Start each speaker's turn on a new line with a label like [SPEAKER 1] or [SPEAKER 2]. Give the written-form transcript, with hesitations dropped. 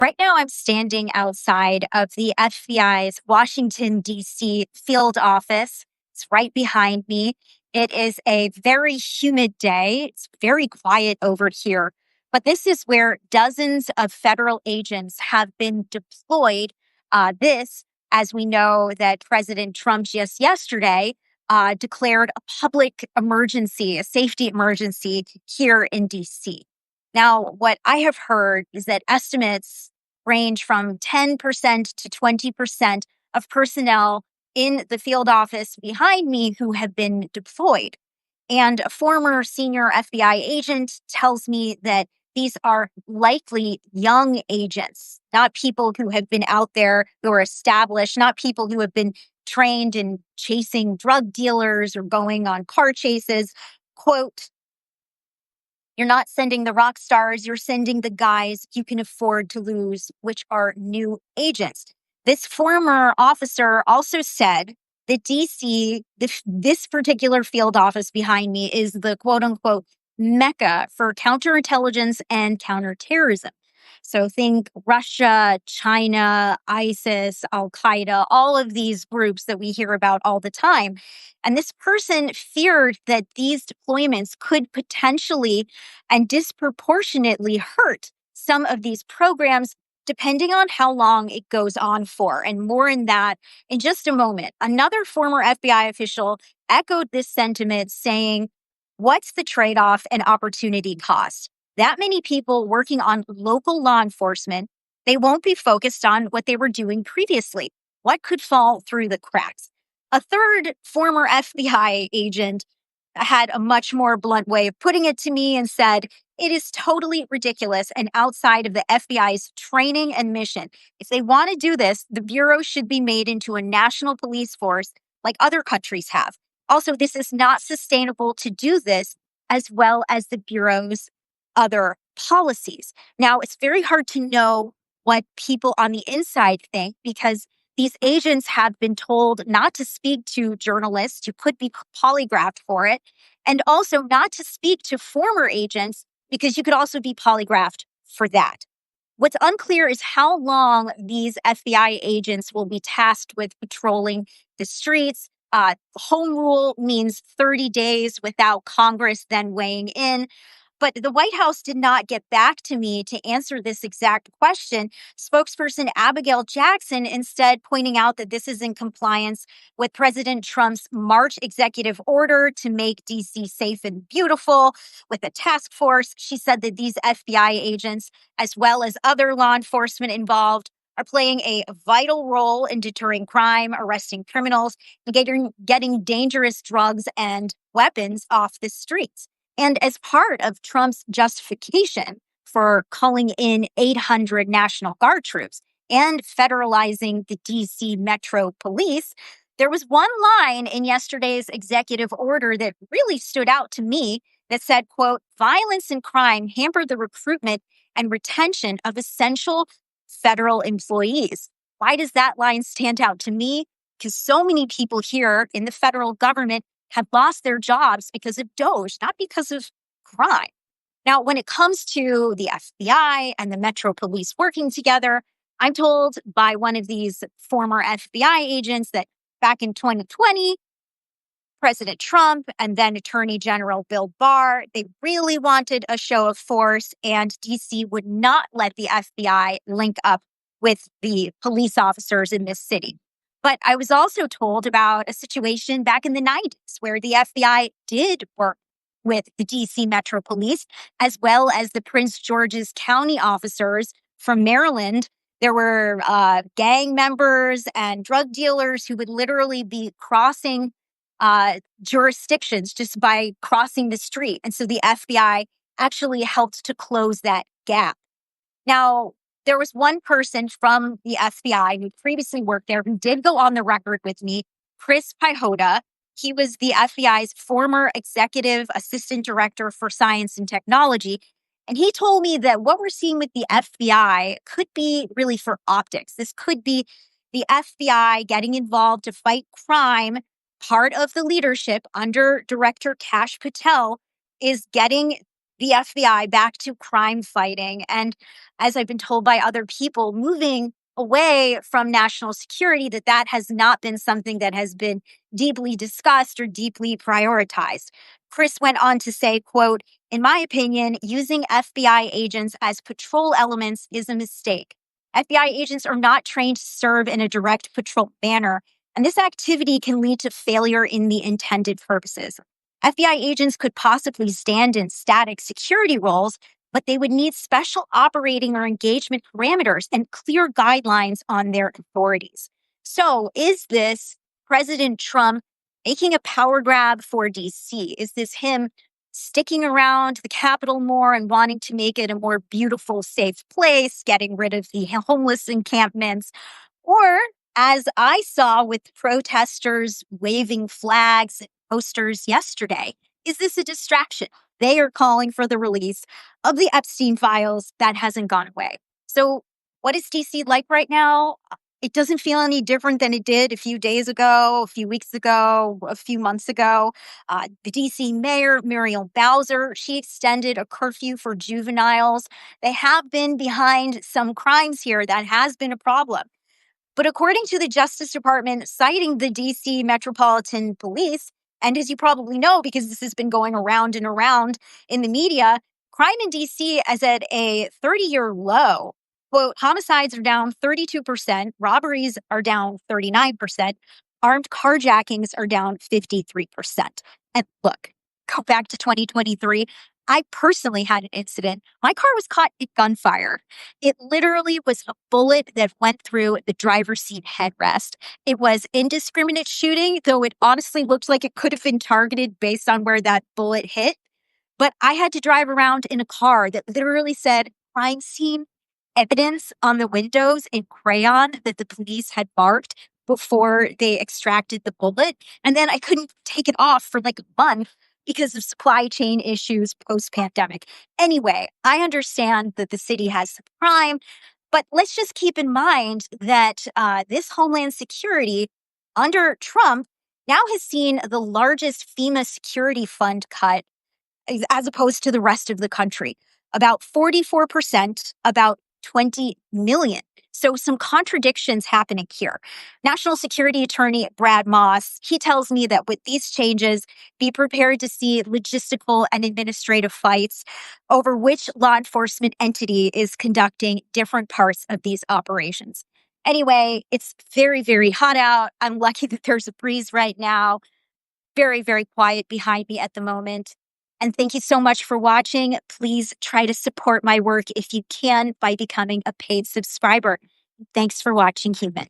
[SPEAKER 1] Right now, I'm standing outside of the FBI's Washington, D.C. field office. It's right behind me. It is a very humid day. It's very quiet over here. But this is where dozens of federal agents have been deployed. As we know, that President Trump just yesterday declared a public emergency, a safety emergency here in D.C. Now, what I have heard is that estimates range from 10% to 20% of personnel in the field office behind me who have been deployed. And a former senior FBI agent tells me that these are likely young agents, not people who have been out there who are established, not people who have been trained in chasing drug dealers or going on car chases. Quote, "You're not sending the rock stars, you're sending the guys you can afford to lose, which are new agents." This former officer also said that DC, this particular field office behind me, is the quote unquote mecca for counterintelligence and counterterrorism. So think Russia, China, ISIS, Al Qaeda, all of these groups that we hear about all the time. And this person feared that these deployments could potentially and disproportionately hurt some of these programs, depending on how long it goes on for. And more in that in just a moment. Another former FBI official echoed this sentiment, saying, "What's the trade off and opportunity cost? That many people working on local law enforcement, they won't be focused on what they were doing previously. What could fall through the cracks?" A third former FBI agent had a much more blunt way of putting it to me and said, "It is totally ridiculous and outside of the FBI's training and mission. If they want to do this, the Bureau should be made into a national police force like other countries have. Also, this is not sustainable to do this as well as the Bureau's other policies." Now, it's very hard to know what people on the inside think because these agents have been told not to speak to journalists who could be polygraphed for it, and also not to speak to former agents because you could also be polygraphed for that. What's unclear is how long these FBI agents will be tasked with patrolling the streets. Home rule means 30 days without Congress then weighing in. But the White House did not get back to me to answer this exact question. Spokesperson Abigail Jackson instead pointing out that this is in compliance with President Trump's March executive order to make DC safe and beautiful with a task force. She said that these FBI agents, as well as other law enforcement involved, are playing a vital role in deterring crime, arresting criminals, and getting dangerous drugs and weapons off the streets. And as part of Trump's justification for calling in 800 National Guard troops and federalizing the DC Metro Police, there was one line in yesterday's executive order that really stood out to me that said, quote, "Violence and crime hamper the recruitment and retention of essential federal employees." Why does that line stand out to me? Because so many people here in the federal government have lost their jobs because of DOJ, not because of crime. Now, when it comes to the FBI and the Metro Police working together, I'm told by one of these former FBI agents that back in 2020, President Trump and then Attorney General Bill Barr, they really wanted a show of force, and DC would not let the FBI link up with the police officers in this city. But I was also told about a situation back in the 90s where the FBI did work with the DC Metro Police, as well as the Prince George's County officers from Maryland. There were gang members and drug dealers who would literally be crossing jurisdictions just by crossing the street. And so the FBI actually helped to close that gap. Now, there was one person from the FBI who previously worked there who did go on the record with me, Chris Pihota. He was the FBI's former executive assistant director for science and technology. And he told me that what we're seeing with the FBI could be really for optics. This could be the FBI getting involved to fight crime. Part of the leadership under Director Kash Patel is getting the FBI back to crime fighting. And as I've been told by other people, moving away from national security, that has not been something that has been deeply discussed or deeply prioritized. Chris went on to say, quote, "In my opinion, using FBI agents as patrol elements is a mistake. FBI agents are not trained to serve in a direct patrol manner, and this activity can lead to failure in the intended purposes. FBI agents could possibly stand in static security roles, but they would need special operating or engagement parameters and clear guidelines on their authorities." So, is this President Trump making a power grab for DC? Is this him sticking around the Capitol more and wanting to make it a more beautiful, safe place, getting rid of the homeless encampments? Or, as I saw with protesters waving flags and posters yesterday, is this a distraction? They are calling for the release of the Epstein files. That hasn't gone away. So, what is DC like right now? It doesn't feel any different than it did a few days ago, a few weeks ago, a few months ago. The DC mayor, Muriel Bowser, she extended a curfew for juveniles. They have been behind some crimes here. That has been a problem. But according to the Justice Department, citing the DC Metropolitan Police, and as you probably know, because this has been going around and around in the media, crime in DC is at a 30-year low. Quote, homicides are down 32%, robberies are down 39%, armed carjackings are down 53%. And look, go back to 2023. I personally had an incident. My car was caught at gunfire. It literally was a bullet that went through the driver's seat headrest. It was indiscriminate shooting, though it honestly looked like it could have been targeted based on where that bullet hit. But I had to drive around in a car that literally said crime scene evidence on the windows in crayon that the police had marked before they extracted the bullet. And then I couldn't take it off for like a month because of supply chain issues post pandemic. Anyway, I understand that the city has some crime, but let's just keep in mind that this Homeland Security under Trump now has seen the largest FEMA security fund cut as opposed to the rest of the country. About 44%, about 20 million. So some contradictions happening here. National Security Attorney Brad Moss, he tells me that with these changes, be prepared to see logistical and administrative fights over which law enforcement entity is conducting different parts of these operations. Anyway, it's very, very hot out. I'm lucky that there's a breeze right now. Very, very quiet behind me at the moment. And thank you so much for watching. Please try to support my work if you can by becoming a paid subscriber. Thanks for watching, Human.